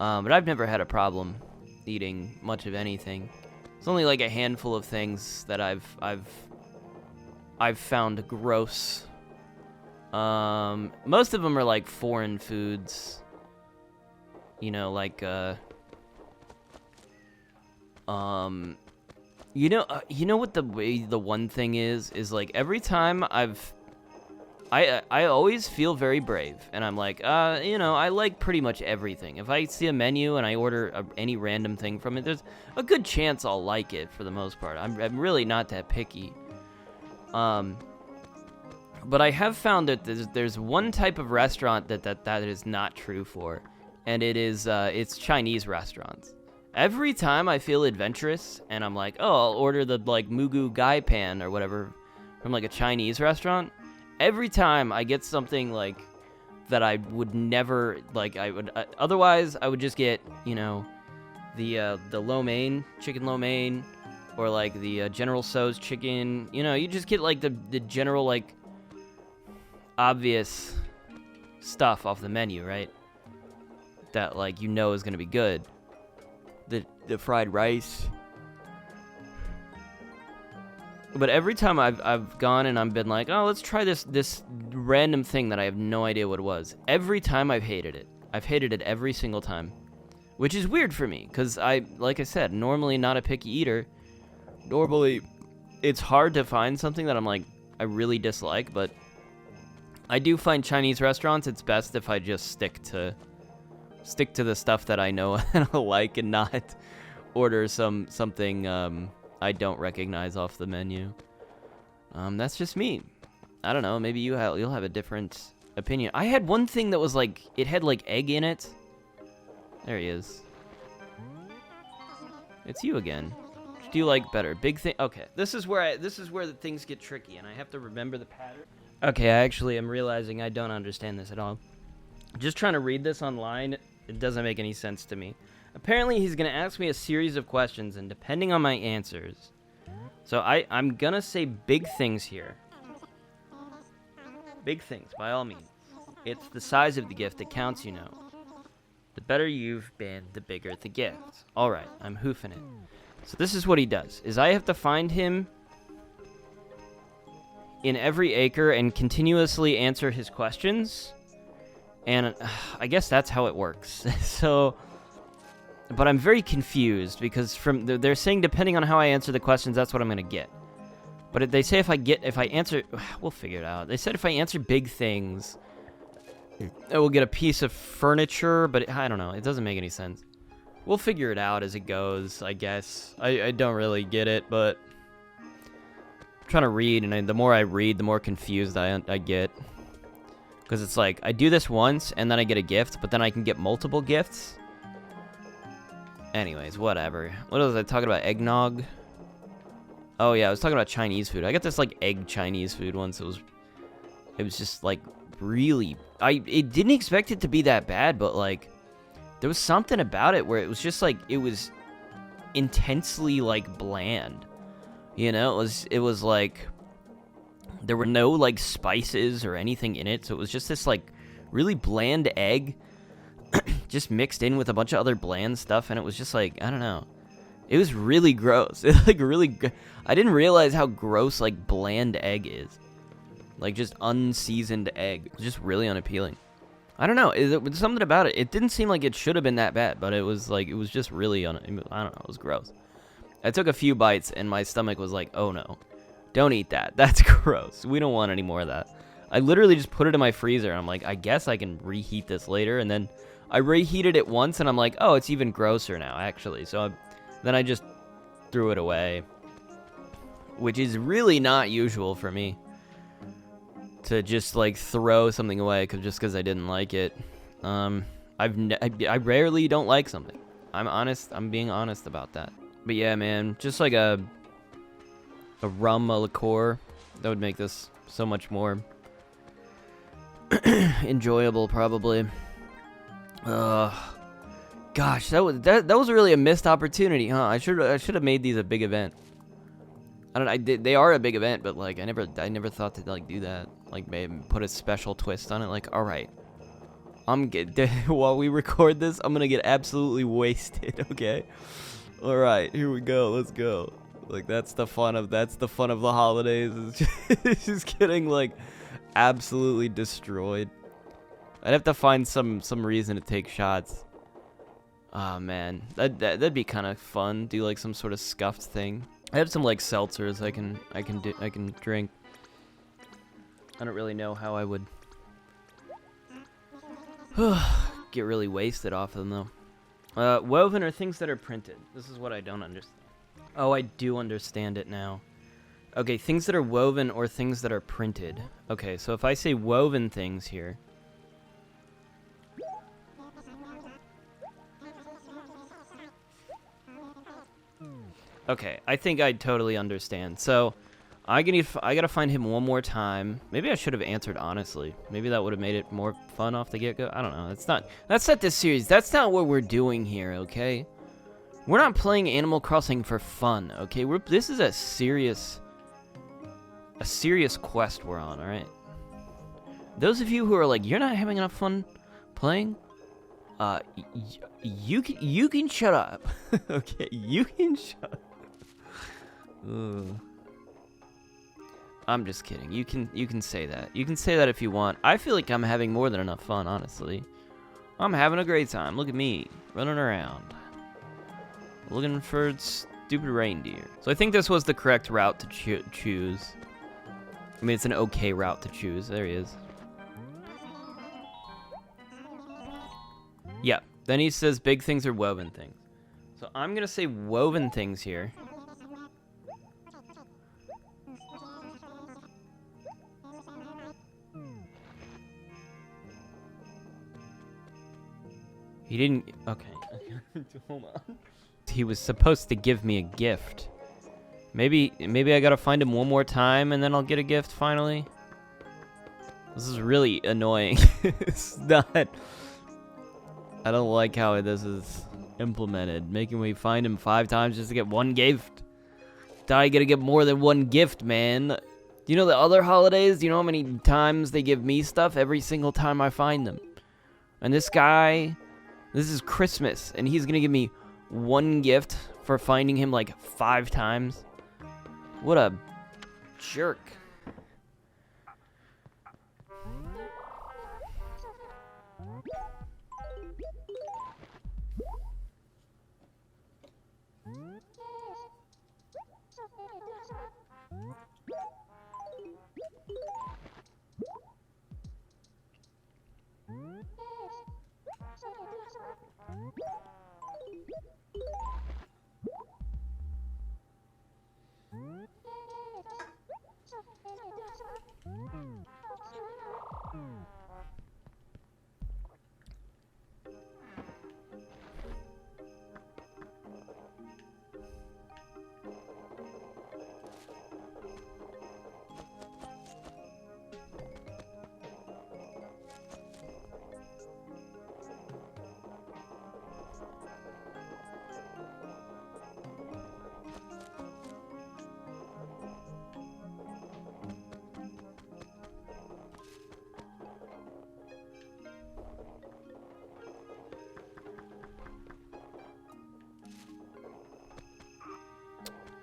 But I've never had a problem eating much of anything. It's only like a handful of things that I've found gross. Most of them are like foreign foods. You know, like you know what the one thing is like every time I always feel very brave, and I'm like, you know, I like pretty much everything. If I see a menu and I order any random thing from it, there's a good chance I'll like it for the most part. I'm really not that picky. But I have found that there's one type of restaurant that is not true for, and it's Chinese restaurants. Every time I feel adventurous and I'm like, oh, I'll order the like Mugu Gai Pan or whatever from like a Chinese restaurant. Every time I get something like that I would never like, otherwise I would just get, you know, the lo mein, chicken lo mein, or like the General Tso's chicken. You know, you just get like the general like obvious stuff off the menu, right? That like you know is gonna be good. The fried rice. But every time I've gone and I've been like, oh, let's try this random thing that I have no idea what it was. Every time I've hated it. I've hated it every single time. Which is weird for me, because like I said, normally not a picky eater. Normally, it's hard to find something that I'm like, I really dislike, but I do find Chinese restaurants, it's best if I just stick to the stuff that I know and I like, and not order something I don't recognize off the menu. That's just me. I don't know. Maybe you'll have a different opinion. I had one thing that was like, it had like egg in it. There he is. It's you again. What do you like better? Big thing. Okay, this is where the things get tricky, and I have to remember the pattern. Okay, I actually am realizing I don't understand this at all. Just trying to read this online, it doesn't make any sense to me. Apparently, he's going to ask me a series of questions, and depending on my answers... So I'm going to say big things here. Big things, by all means. It's the size of the gift that counts, you know. The better you've been, the bigger the gift. Alright, I'm hoofing it. So this is what he does, is I have to find him in every acre and continuously answer his questions. And I guess that's how it works. So... But I'm very confused, because they're saying depending on how I answer the questions, that's what I'm going to get. But they say if I answer... We'll figure it out. They said if I answer big things, I will get a piece of furniture, but I don't know. It doesn't make any sense. We'll figure it out as it goes, I guess. I don't really get it, but... I'm trying to read, and the more I read, the more confused I get. Because it's like, I do this once, and then I get a gift, but then I can get multiple gifts. Anyways, whatever. What was I talking about? Eggnog? Oh yeah, I was talking about Chinese food. I got this like egg Chinese food once. It was just like really... I didn't expect it to be that bad, but like there was something about it where it was just like, it was intensely like bland. You know, it was like there were no like spices or anything in it, so it was just this like really bland egg just mixed in with a bunch of other bland stuff, and it was just like, I don't know. It was really gross. It like really... I didn't realize how gross like bland egg is. Like just unseasoned egg. It was just really unappealing. I don't know. There was something about it. It didn't seem like it should have been that bad, but it was like, it was just really... I don't know. It was gross. I took a few bites, and my stomach was like, oh no. Don't eat that. That's gross. We don't want any more of that. I literally just put it in my freezer, and I'm like, I guess I can reheat this later, and then... I reheated it once, and I'm like, oh, it's even grosser now, actually. So then I just threw it away, which is really not usual for me, to just, like, throw something away just because I didn't like it. I rarely don't like something. I'm honest. I'm being honest about that. But yeah, man, just like a rum, a liqueur, that would make this so much more enjoyable, probably. Gosh, that was really a missed opportunity, huh? I should have made these a big event. I don't know. They are a big event, but like I never thought to like do that. Like maybe put a special twist on it. Like, all right, While we record this, I'm gonna get absolutely wasted, okay? Alright, here we go, let's go. Like, that's the fun of the holidays, it's just getting, like, absolutely destroyed. I'd have to find some reason to take shots. Oh man, that'd be kind of fun. Do like some sort of scuffed thing. I have some like seltzers I can drink. I don't really know how I would get really wasted off of them though. Woven are things that are printed. This is what I don't understand. Oh, I do understand it now. Okay, things that are woven or things that are printed. Okay, so if I say woven things here. Okay, I think I totally understand. So, I gotta find him one more time. Maybe I should have answered honestly. Maybe that would have made it more fun off the get-go. I don't know. That's not this series. That's not what we're doing here, okay? We're not playing Animal Crossing for fun, okay? This is a serious quest we're on, all right? Those of you who are like, you're not having enough fun playing, you can shut up. Okay, you can shut up. Ugh. I'm just kidding. You can say that. You can say that if you want. I feel like I'm having more than enough fun, honestly. I'm having a great time. Look at me running around, looking for stupid reindeer. So I think this was the correct route to choose. I mean, it's an okay route to choose. There he is. Yeah. Then he says big things are woven things. So I'm gonna say woven things here. He didn't. Okay. Hold on. He was supposed to give me a gift. Maybe I gotta find him one more time and then I'll get a gift finally. This is really annoying. It's not. I don't like how this is implemented. Making me find him 5 times just to get one gift. I gotta get more than one gift, man. Do you know the other holidays? Do you know how many times they give me stuff? Every single time I find them. And this guy, this is Christmas, and he's gonna give me one gift for finding him like 5 times. What a jerk.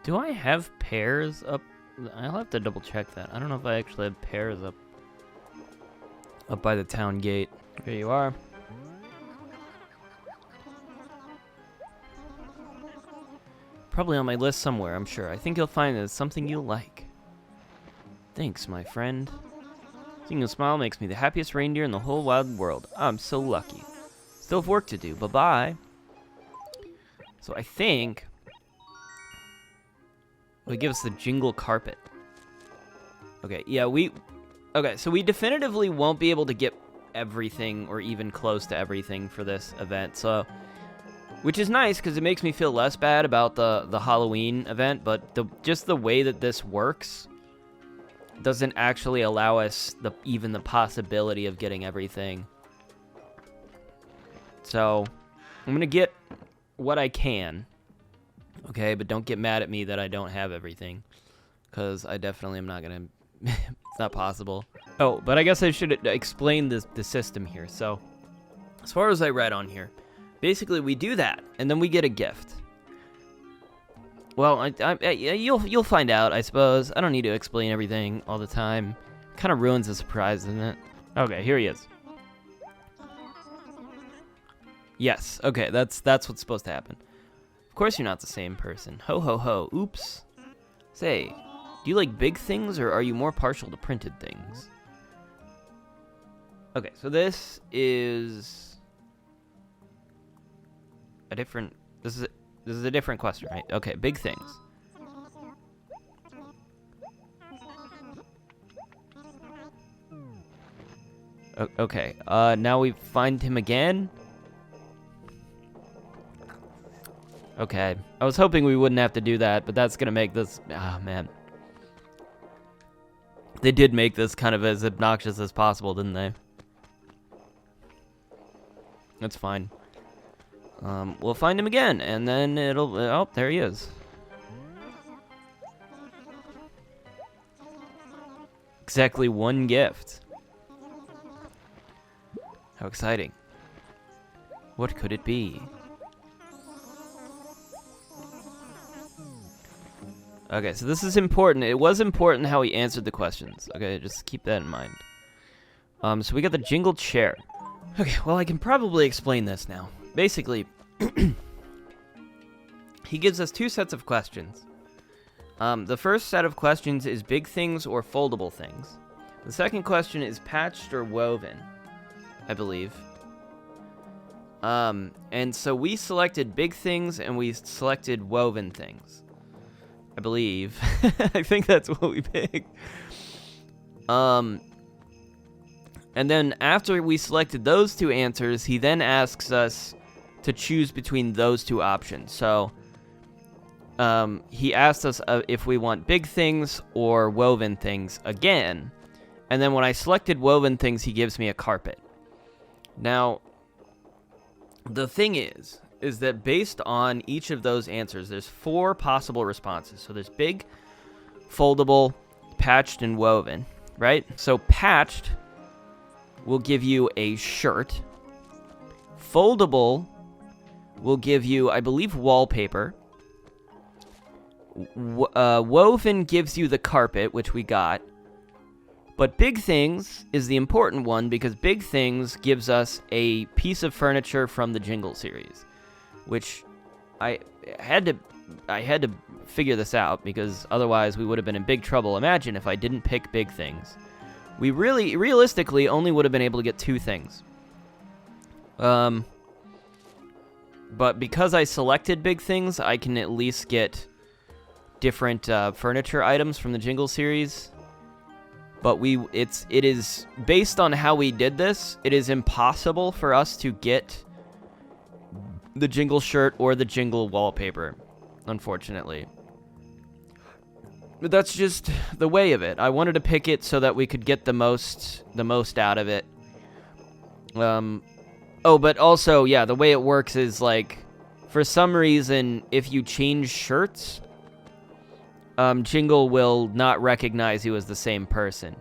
Do I have pears up? I'll have to double check that. I don't know if I actually have pears up by the town gate. There you are. Probably on my list somewhere, I'm sure. I think you'll find it's something you'll like. Thanks, my friend. Seeing you smile makes me the happiest reindeer in the whole wide world. I'm so lucky. Still have work to do. Bye-bye. So I think it'll give us the jingle carpet. Okay, yeah, okay, so we definitively won't be able to get everything or even close to everything for this event, so, which is nice because it makes me feel less bad about the Halloween event, but just the way that this works doesn't actually allow us even the possibility of getting everything. So, I'm gonna get what I can. Okay, but don't get mad at me that I don't have everything, because I definitely am not gonna. It's not possible. Oh, but I guess I should explain the system here. So, As far as I read on here, basically we do that, and then we get a gift. Well, you'll find out, I suppose. I don't need to explain everything all the time. Kind of ruins the surprise, doesn't it? Okay, here he is. Yes, okay, that's what's supposed to happen. Of course you're not the same person. Ho, ho, ho. Oops. Say, do you like big things, or are you more partial to printed things? Okay, so this is a different... This is a different question, right? Okay, big things. Okay, now we find him again. Okay, I was hoping we wouldn't have to do that, but that's gonna make this... Ah, man. They did make this kind of as obnoxious as possible, didn't they? That's fine. We'll find him again, and then it'll... Oh, there he is. Exactly one gift. How exciting. What could it be? Okay, so this is important. It was important how he answered the questions. Okay, just keep that in mind. So we got the jingle chair. Okay, well, I can probably explain this now. Basically, he gives us two sets of questions. The first set of questions is big things or foldable things. The second question is patched or woven, I believe. And so we selected big things and we selected woven things. I believe. I think that's what we picked. And then after we selected those two answers, he then asks us to choose between those two options. So he asked us if we want big things or woven things again. And then when I selected woven things, he gives me a carpet. Now, the thing is that based on each of those answers, there's 4 possible responses. So there's big, foldable, patched, and woven, right? So patched will give you a shirt. Foldable will give you, I believe, wallpaper. Woven gives you the carpet, which we got. But Big Things is the important one because Big Things gives us a piece of furniture from the Jingle series, which I had to figure this out because otherwise we would have been in big trouble. Imagine if I didn't pick Big Things. We realistically only would have been able to get 2 things. But because I selected Big Things, I can at least get different furniture items from the Jingle series. But it is based on how we did this, it is impossible for us to get the Jingle shirt or the Jingle wallpaper, unfortunately. But that's just the way of it. I wanted to pick it so that we could get the most out of it. Oh, but also, yeah, the way it works is like, for some reason, if you change shirts, Jingle will not recognize you as the same person.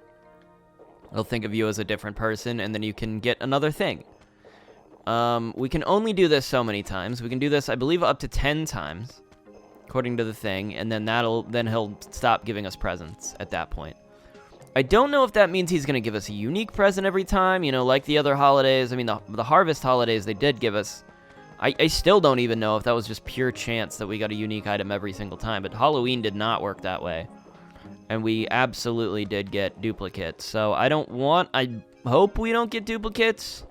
They'll think of you as a different person, and then you can get another thing. We can only do this so many times. We can do this, I believe, up to 10 times, according to the thing, and then he'll stop giving us presents at that point. I don't know if that means he's going to give us a unique present every time, you know, like the other holidays. I mean, the Harvest holidays, they did give us... I still don't even know if that was just pure chance that we got a unique item every single time, but Halloween did not work that way. And we absolutely did get duplicates, so I hope we don't get duplicates.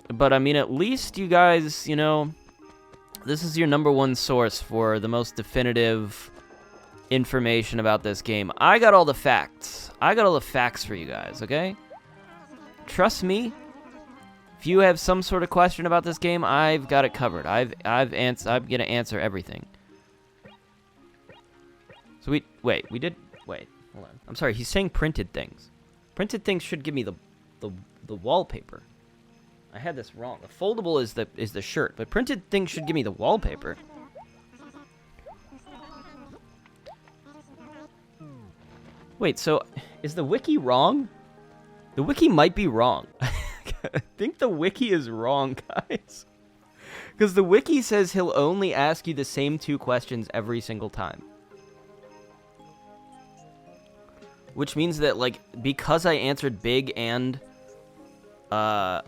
But, I mean, at least you guys, you know, this is your #1 source for the most definitive information about this game. I got all the facts. I got all the facts for you guys, okay? Trust me. If you have some sort of question about this game, I've got it covered. I'm gonna answer everything. So wait, hold on. I'm sorry, he's saying printed things. Printed things should give me the wallpaper. I had this wrong. The foldable is the shirt, but printed things should give me the wallpaper. Wait, so is the wiki wrong? The wiki might be wrong. I think the wiki is wrong, guys. Because the wiki says he'll only ask you the same 2 questions every single time. Which means that, like, because I answered big and woven,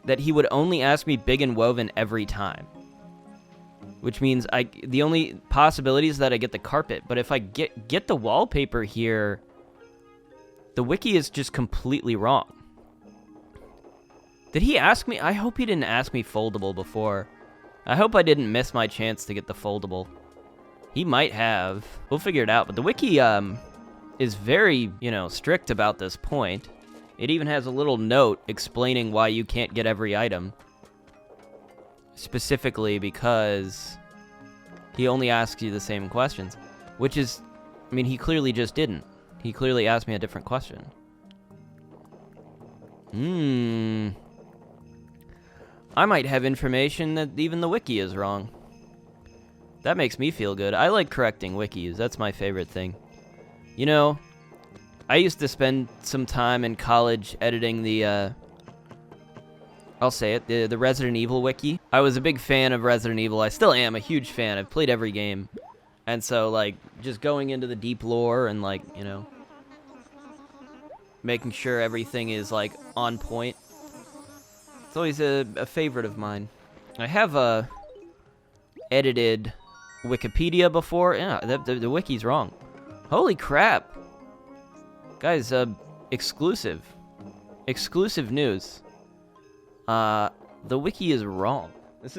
that he would only ask me big and woven every time. Which means the only possibility is that I get the carpet. But if I get the wallpaper here, the wiki is just completely wrong. Did he ask me? I hope he didn't ask me foldable before. I hope I didn't miss my chance to get the foldable. He might have. We'll figure it out. But the wiki is very, strict about this point. It even has a little note explaining why you can't get every item. Specifically because he only asks you the same questions. Which is, I mean, he clearly just didn't. He clearly asked me a different question. I might have information that even the wiki is wrong. That makes me feel good. I like correcting wikis. That's my favorite thing. I used to spend some time in college editing the, I'll say it, the Resident Evil wiki. I was a big fan of Resident Evil. I still am a huge fan. I've played every game. And so, like, just going into the deep lore and, like, making sure everything is, like, on point. It's always a favorite of mine. I have, edited Wikipedia before. Yeah, the wiki's wrong. Holy crap. Guys, exclusive news. The wiki is wrong. This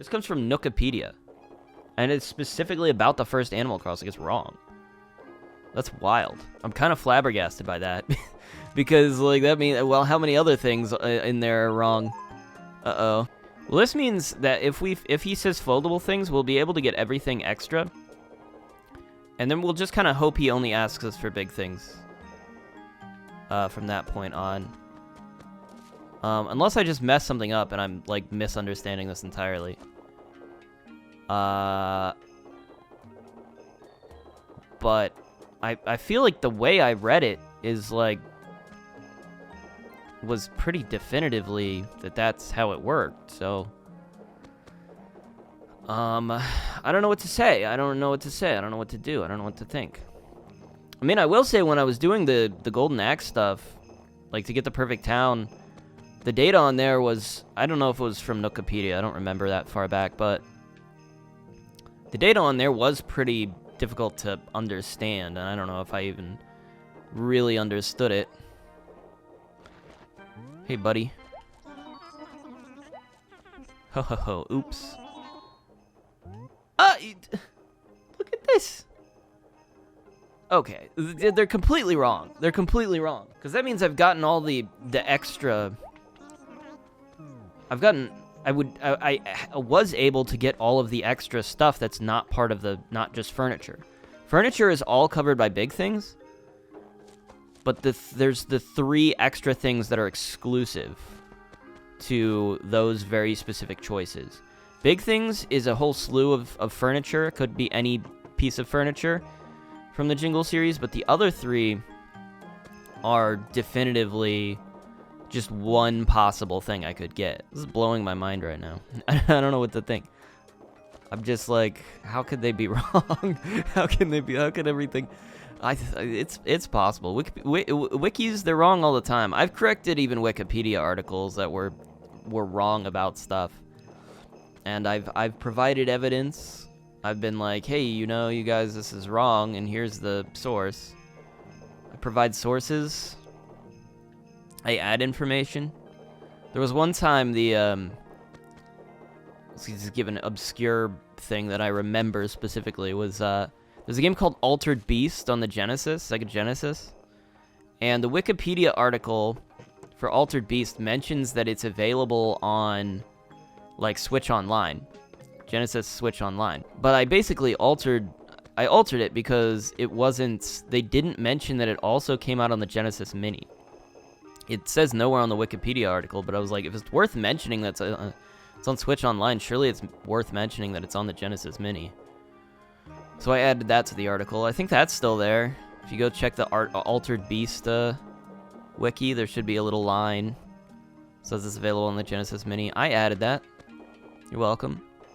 comes from Nookipedia. And it's specifically about the first Animal Crossing. It's wrong. That's wild. I'm kind of flabbergasted by that. Because, like, that means, well, how many other things in there are wrong? Uh-oh. Well, this means that if he says foldable things, we'll be able to get everything extra. And then we'll just kind of hope he only asks us for big things. From that point on. Unless I just mess something up and I'm, like, misunderstanding this entirely. But I feel like the way I read it is, like, was pretty definitively that that's how it worked, so... I don't know what to say. I don't know what to do. I don't know what to think. I mean, I will say when I was doing the Golden Axe stuff, like, to get the perfect town, the data on there was... I don't know if it was from Nookipedia. I don't remember that far back, but... the data on there was pretty difficult to understand, and I don't know if I even really understood it. Hey, buddy. Ho ho ho, oops. Look at this! Okay, they're completely wrong. They're completely wrong. Because that means I've gotten all the extra... I was able to get all of the extra stuff that's not part of not just furniture. Furniture is all covered by big things, but there's the 3 extra things that are exclusive to those very specific choices. Big things is a whole slew of furniture. It could be any piece of furniture from the Jingle series, but the other 3 are definitively... just one possible thing I could get. This is blowing my mind right now. I don't know what to think. I'm just like, how could they be wrong? How could everything... it's possible. Wikis, they're wrong all the time. I've corrected even Wikipedia articles that were wrong about stuff. And I've provided evidence. I've been like, hey, you guys, this is wrong, and here's the source. I provide sources. I add information. There was one time let's just give an obscure thing that I remember specifically was, there's a game called Altered Beast on the Genesis, Sega Genesis. And the Wikipedia article for Altered Beast mentions that it's available on, like, Switch Online. Genesis Switch Online. But I basically altered it because they didn't mention that it also came out on the Genesis Mini. It says nowhere on the Wikipedia article, but I was like, if it's worth mentioning that it's on Switch Online, surely it's worth mentioning that it's on the Genesis Mini. So I added that to the article. I think that's still there. If you go check the Altered Beast wiki, there should be a little line. Says it's available on the Genesis Mini. I added that. You're welcome.